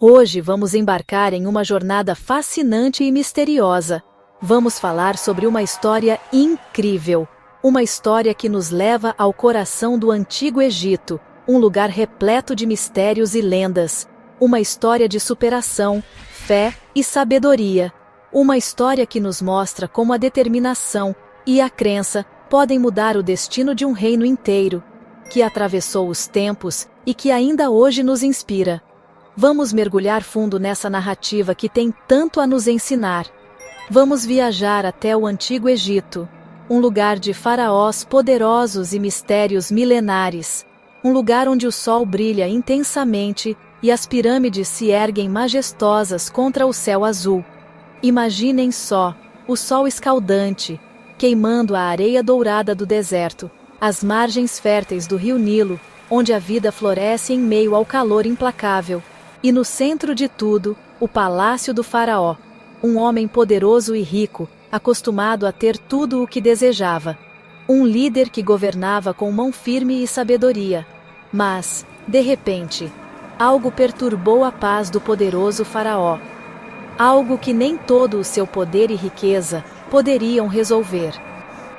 Hoje vamos embarcar em uma jornada fascinante e misteriosa. Vamos falar sobre uma história incrível. Uma história que nos leva ao coração do Antigo Egito, um lugar repleto de mistérios e lendas. Uma história de superação, fé e sabedoria. Uma história que nos mostra como a determinação e a crença podem mudar o destino de um reino inteiro, que atravessou os tempos e que ainda hoje nos inspira. Vamos mergulhar fundo nessa narrativa que tem tanto a nos ensinar. Vamos viajar até o Antigo Egito, um lugar de faraós poderosos e mistérios milenares, um lugar onde o sol brilha intensamente e as pirâmides se erguem majestosas contra o céu azul. Imaginem só, o sol escaldante, queimando a areia dourada do deserto, as margens férteis do rio Nilo, onde a vida floresce em meio ao calor implacável. E no centro de tudo, o palácio do faraó, um homem poderoso e rico, acostumado a ter tudo o que desejava. Um líder que governava com mão firme e sabedoria. Mas, de repente, algo perturbou a paz do poderoso faraó. Algo que nem todo o seu poder e riqueza poderiam resolver.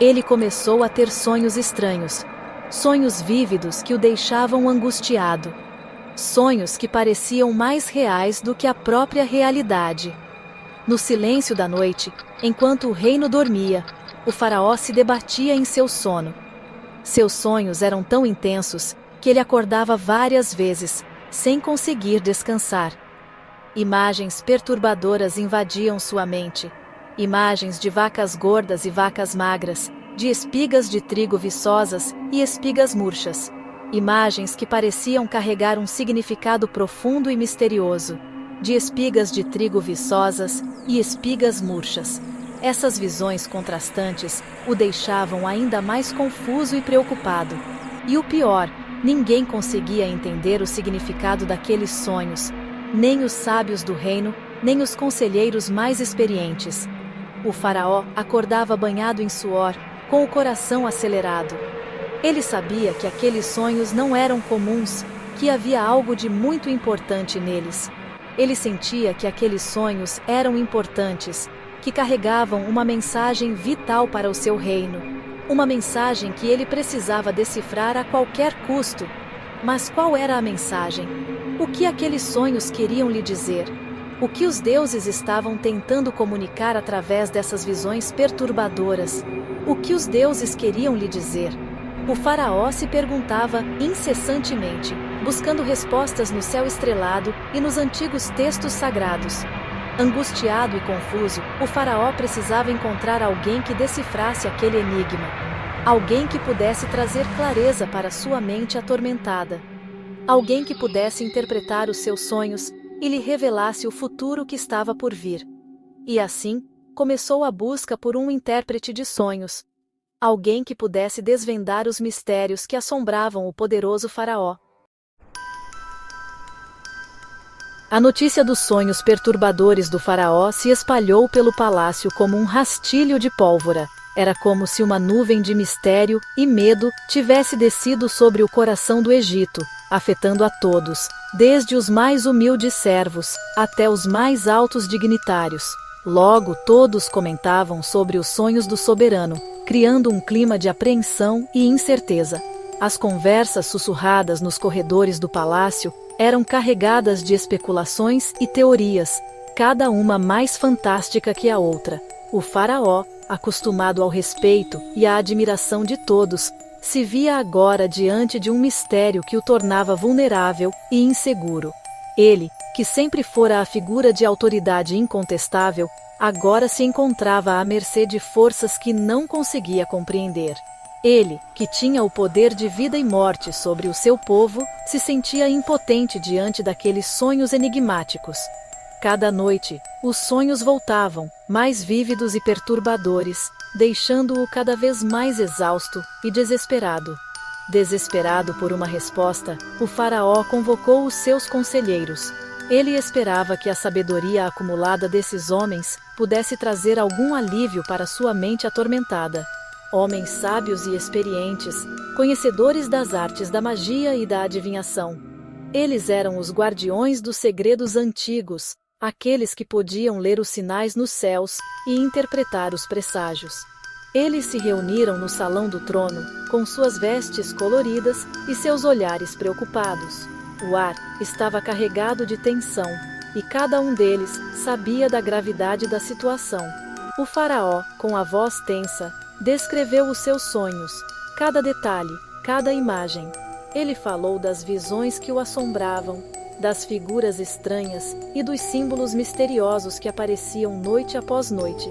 Ele começou a ter sonhos estranhos, sonhos vívidos que o deixavam angustiado. Sonhos que pareciam mais reais do que a própria realidade. No silêncio da noite, enquanto o reino dormia, o faraó se debatia em seu sono. Seus sonhos eram tão intensos que ele acordava várias vezes, sem conseguir descansar. Imagens perturbadoras invadiam sua mente. Imagens de vacas gordas e vacas magras, de espigas de trigo viçosas e espigas murchas. Imagens que pareciam carregar um significado profundo e misterioso, de espigas de trigo viçosas e espigas murchas. Essas visões contrastantes o deixavam ainda mais confuso e preocupado. E o pior, ninguém conseguia entender o significado daqueles sonhos, nem os sábios do reino, nem os conselheiros mais experientes. O faraó acordava banhado em suor, com o coração acelerado. Ele sabia que aqueles sonhos não eram comuns, que havia algo de muito importante neles. Ele sentia que aqueles sonhos eram importantes, que carregavam uma mensagem vital para o seu reino. Uma mensagem que ele precisava decifrar a qualquer custo. Mas qual era a mensagem? O que aqueles sonhos queriam lhe dizer? O que os deuses estavam tentando comunicar através dessas visões perturbadoras? O que os deuses queriam lhe dizer? O faraó se perguntava incessantemente, buscando respostas no céu estrelado e nos antigos textos sagrados. Angustiado e confuso, o faraó precisava encontrar alguém que decifrasse aquele enigma. Alguém que pudesse trazer clareza para sua mente atormentada. Alguém que pudesse interpretar os seus sonhos e lhe revelasse o futuro que estava por vir. E assim, começou a busca por um intérprete de sonhos. Alguém que pudesse desvendar os mistérios que assombravam o poderoso faraó. A notícia dos sonhos perturbadores do faraó se espalhou pelo palácio como um rastilho de pólvora. Era como se uma nuvem de mistério e medo tivesse descido sobre o coração do Egito, afetando a todos, desde os mais humildes servos até os mais altos dignitários. Logo todos comentavam sobre os sonhos do soberano, criando um clima de apreensão e incerteza. As conversas sussurradas nos corredores do palácio eram carregadas de especulações e teorias, cada uma mais fantástica que a outra. O faraó, acostumado ao respeito e à admiração de todos, se via agora diante de um mistério que o tornava vulnerável e inseguro. Ele, que sempre fora a figura de autoridade incontestável, agora se encontrava à mercê de forças que não conseguia compreender. Ele, que tinha o poder de vida e morte sobre o seu povo, se sentia impotente diante daqueles sonhos enigmáticos. Cada noite, os sonhos voltavam, mais vívidos e perturbadores, deixando-o cada vez mais exausto e desesperado. Desesperado por uma resposta, o faraó convocou os seus conselheiros. Ele esperava que a sabedoria acumulada desses homens pudesse trazer algum alívio para sua mente atormentada. Homens sábios e experientes, conhecedores das artes da magia e da adivinhação. Eles eram os guardiões dos segredos antigos, aqueles que podiam ler os sinais nos céus e interpretar os presságios. Eles se reuniram no salão do trono, com suas vestes coloridas e seus olhares preocupados. O ar estava carregado de tensão, e cada um deles sabia da gravidade da situação. O faraó, com a voz tensa, descreveu os seus sonhos, cada detalhe, cada imagem. Ele falou das visões que o assombravam, das figuras estranhas e dos símbolos misteriosos que apareciam noite após noite.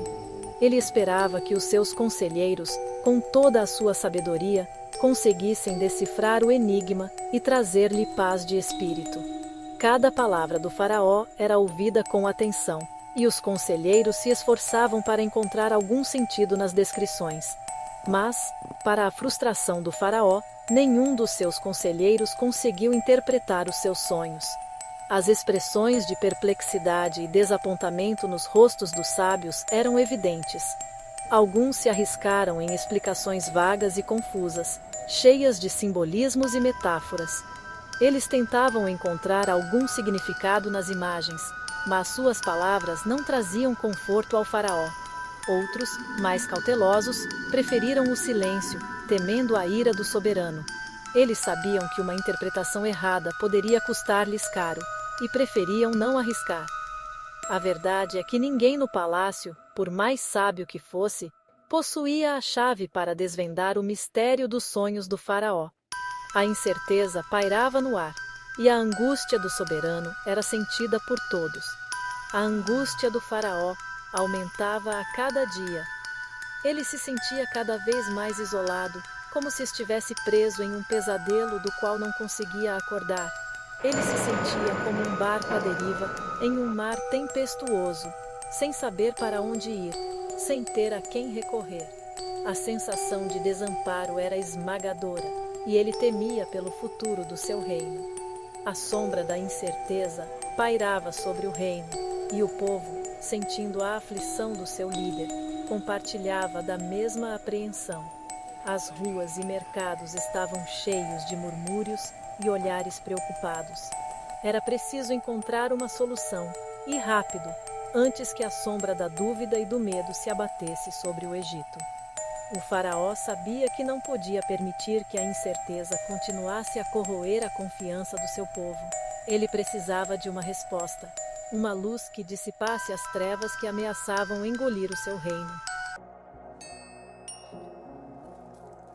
Ele esperava que os seus conselheiros, com toda a sua sabedoria, conseguissem decifrar o enigma e trazer-lhe paz de espírito. Cada palavra do faraó era ouvida com atenção, e os conselheiros se esforçavam para encontrar algum sentido nas descrições. Mas, para a frustração do faraó, nenhum dos seus conselheiros conseguiu interpretar os seus sonhos. As expressões de perplexidade e desapontamento nos rostos dos sábios eram evidentes. Alguns se arriscaram em explicações vagas e confusas, cheias de simbolismos e metáforas. Eles tentavam encontrar algum significado nas imagens, mas suas palavras não traziam conforto ao faraó. Outros, mais cautelosos, preferiram o silêncio, temendo a ira do soberano. Eles sabiam que uma interpretação errada poderia custar-lhes caro, e preferiam não arriscar. A verdade é que ninguém no palácio, por mais sábio que fosse, possuía a chave para desvendar o mistério dos sonhos do faraó. A incerteza pairava no ar, e a angústia do soberano era sentida por todos. A angústia do faraó aumentava a cada dia. Ele se sentia cada vez mais isolado, como se estivesse preso em um pesadelo do qual não conseguia acordar. Ele se sentia como um barco à deriva, em um mar tempestuoso, sem saber para onde ir, sem ter a quem recorrer. A sensação de desamparo era esmagadora, e ele temia pelo futuro do seu reino. A sombra da incerteza pairava sobre o reino, e o povo, sentindo a aflição do seu líder, compartilhava da mesma apreensão. As ruas e mercados estavam cheios de murmúrios e olhares preocupados. Era preciso encontrar uma solução, e rápido, antes que a sombra da dúvida e do medo se abatesse sobre o Egito. O faraó sabia que não podia permitir que a incerteza continuasse a corroer a confiança do seu povo. Ele precisava de uma resposta, uma luz que dissipasse as trevas que ameaçavam engolir o seu reino.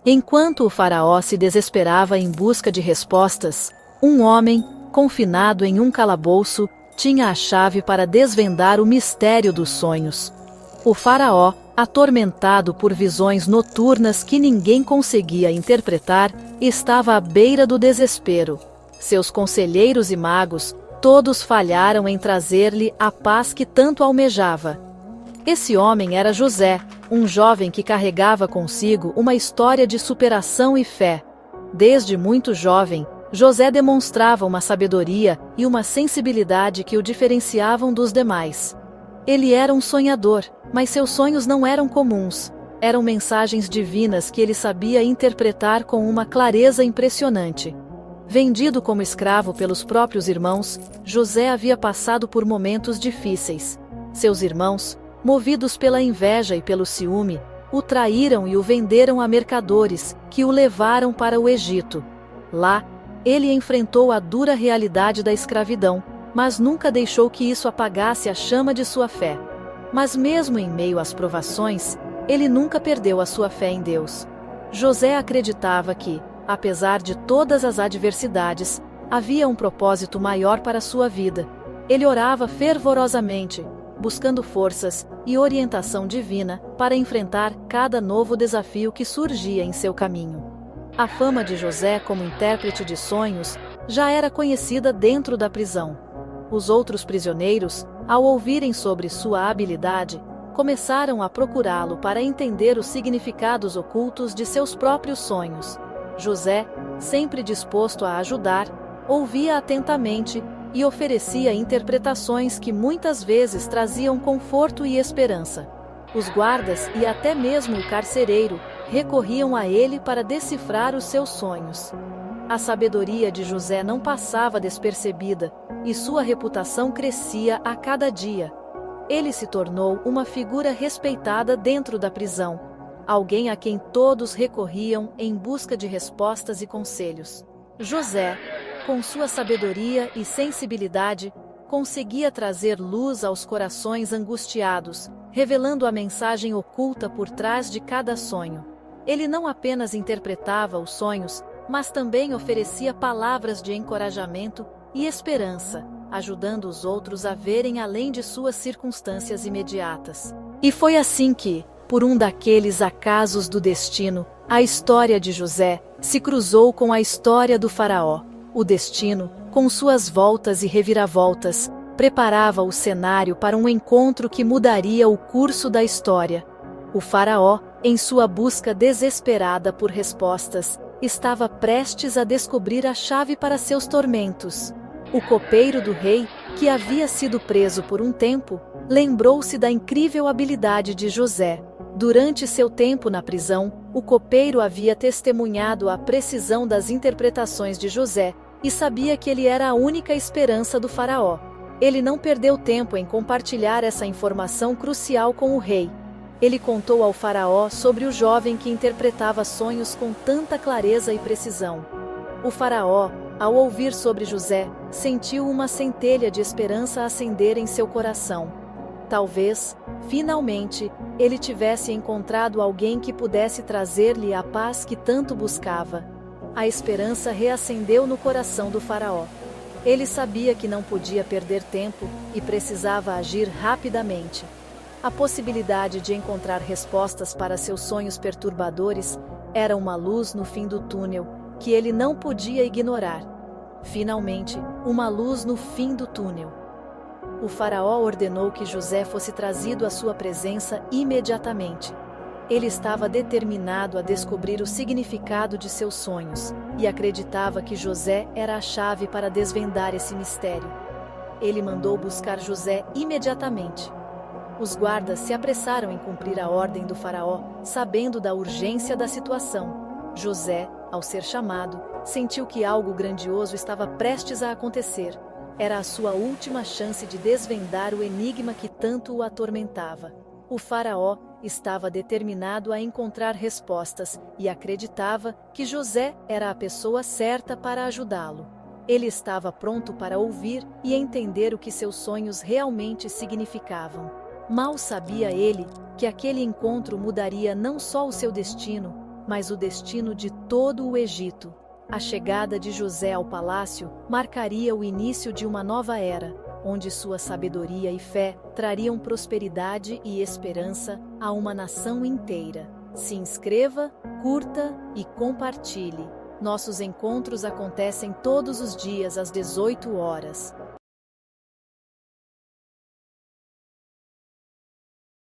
Enquanto o faraó se desesperava em busca de respostas, um homem, confinado em um calabouço, tinha a chave para desvendar o mistério dos sonhos. O faraó, atormentado por visões noturnas que ninguém conseguia interpretar, estava à beira do desespero. Seus conselheiros e magos, todos falharam em trazer-lhe a paz que tanto almejava. Esse homem era José, um jovem que carregava consigo uma história de superação e fé. Desde muito jovem, José demonstrava uma sabedoria e uma sensibilidade que o diferenciavam dos demais. Ele era um sonhador, mas seus sonhos não eram comuns. Eram mensagens divinas que ele sabia interpretar com uma clareza impressionante. Vendido como escravo pelos próprios irmãos, José havia passado por momentos difíceis. Seus irmãos, movidos pela inveja e pelo ciúme, o traíram e o venderam a mercadores, que o levaram para o Egito. Lá, ele enfrentou a dura realidade da escravidão, mas nunca deixou que isso apagasse a chama de sua fé. Mas mesmo em meio às provações, ele nunca perdeu a sua fé em Deus. José acreditava que, apesar de todas as adversidades, havia um propósito maior para sua vida. Ele orava fervorosamente, buscando forças e orientação divina para enfrentar cada novo desafio que surgia em seu caminho. A fama de José como intérprete de sonhos já era conhecida dentro da prisão. Os outros prisioneiros, ao ouvirem sobre sua habilidade, começaram a procurá-lo para entender os significados ocultos de seus próprios sonhos. José, sempre disposto a ajudar, ouvia atentamente e oferecia interpretações que muitas vezes traziam conforto e esperança. Os guardas e até mesmo o carcereiro recorriam a ele para decifrar os seus sonhos. A sabedoria de José não passava despercebida, e sua reputação crescia a cada dia. Ele se tornou uma figura respeitada dentro da prisão, alguém a quem todos recorriam em busca de respostas e conselhos. José, com sua sabedoria e sensibilidade, conseguia trazer luz aos corações angustiados, revelando a mensagem oculta por trás de cada sonho. Ele não apenas interpretava os sonhos, mas também oferecia palavras de encorajamento e esperança, ajudando os outros a verem além de suas circunstâncias imediatas. E foi assim que, por um daqueles acasos do destino, a história de José se cruzou com a história do faraó. O destino, com suas voltas e reviravoltas, preparava o cenário para um encontro que mudaria o curso da história. O faraó, em sua busca desesperada por respostas, estava prestes a descobrir a chave para seus tormentos. O copeiro do rei, que havia sido preso por um tempo, lembrou-se da incrível habilidade de José. Durante seu tempo na prisão, o copeiro havia testemunhado a precisão das interpretações de José e sabia que ele era a única esperança do faraó. Ele não perdeu tempo em compartilhar essa informação crucial com o rei. Ele contou ao faraó sobre o jovem que interpretava sonhos com tanta clareza e precisão. O faraó, ao ouvir sobre José, sentiu uma centelha de esperança acender em seu coração. Talvez, finalmente, ele tivesse encontrado alguém que pudesse trazer-lhe a paz que tanto buscava. A esperança reacendeu no coração do faraó. Ele sabia que não podia perder tempo e precisava agir rapidamente. A possibilidade de encontrar respostas para seus sonhos perturbadores era uma luz no fim do túnel que ele não podia ignorar. Finalmente, uma luz no fim do túnel. O faraó ordenou que José fosse trazido à sua presença imediatamente. Ele estava determinado a descobrir o significado de seus sonhos e acreditava que José era a chave para desvendar esse mistério. Ele mandou buscar José imediatamente. Os guardas se apressaram em cumprir a ordem do faraó, sabendo da urgência da situação. José, ao ser chamado, sentiu que algo grandioso estava prestes a acontecer. Era a sua última chance de desvendar o enigma que tanto o atormentava. O faraó estava determinado a encontrar respostas e acreditava que José era a pessoa certa para ajudá-lo. Ele estava pronto para ouvir e entender o que seus sonhos realmente significavam. Mal sabia ele que aquele encontro mudaria não só o seu destino, mas o destino de todo o Egito. A chegada de José ao palácio marcaria o início de uma nova era, onde sua sabedoria e fé trariam prosperidade e esperança a uma nação inteira. Se inscreva, curta e compartilhe. Nossos encontros acontecem todos os dias às 18 horas.